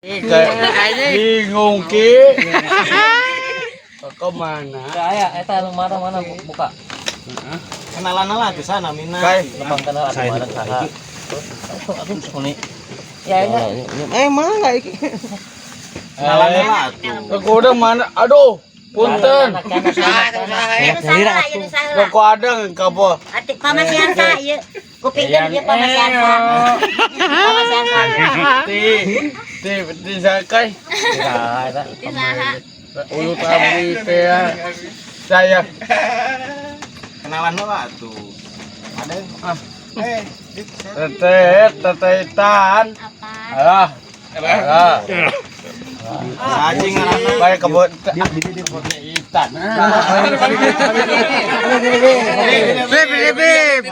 Bingung ki. Kemana? Saya, eta mana buka. Kenalan lah ke sana mina. Lepang kenal ada mana saha. Aduh, ini. Ya, Mana iki? Kenalan lah tuh. Kekodang mana? Aduh, punten. Kok ada kapo? Atik pamasian sa ieu. Kupingkeun ieu pamasian sa. Pamasian sa. Di sakai. Di saha? Ulu abdi teh saya. Kenalan lah tuh. Ada. Tetetan. Apa? Alah. Anjing ngaranna. Bae kebon itan. Bib.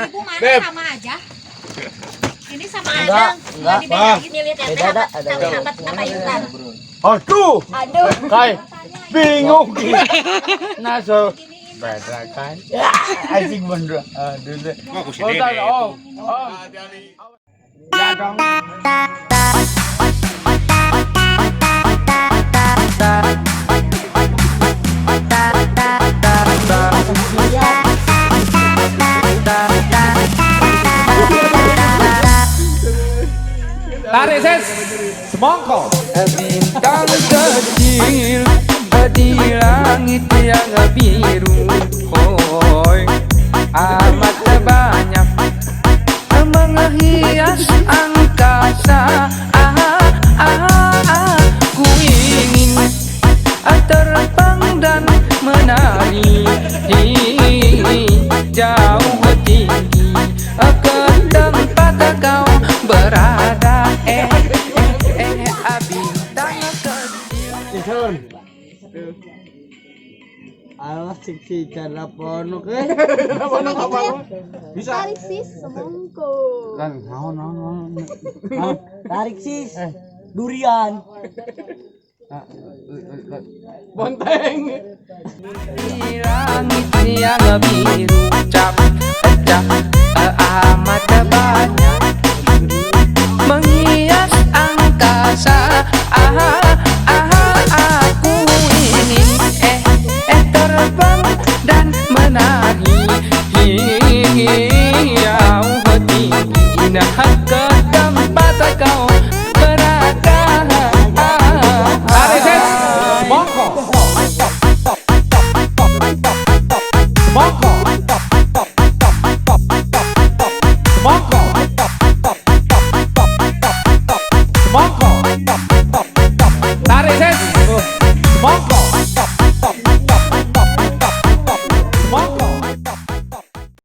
Ibu mana sama aja? Ini sama aja. Enggak dibeda ada sahabat apa Intan. Aduh. Aduh. Kai bingung. Naso beda kan. Anjing bener. Aduh deh. Oh. Ya dong. Tarik ses, semongko. Bintang kecil di langit yang biru, hoi amat banyak menghias angkasa. Ku ingin terbang dan menari jauh tinggi ke tempat kau berada. Bintang kecil. Alah siksi cara ponok Bisa. Tarik sis semongko. kan naon. Tarik sis. Durian. Bonteng. di langit yang biru, cap amat banyak menghias angkasa. Aku ingin terbang dan menari jauh tinggi ke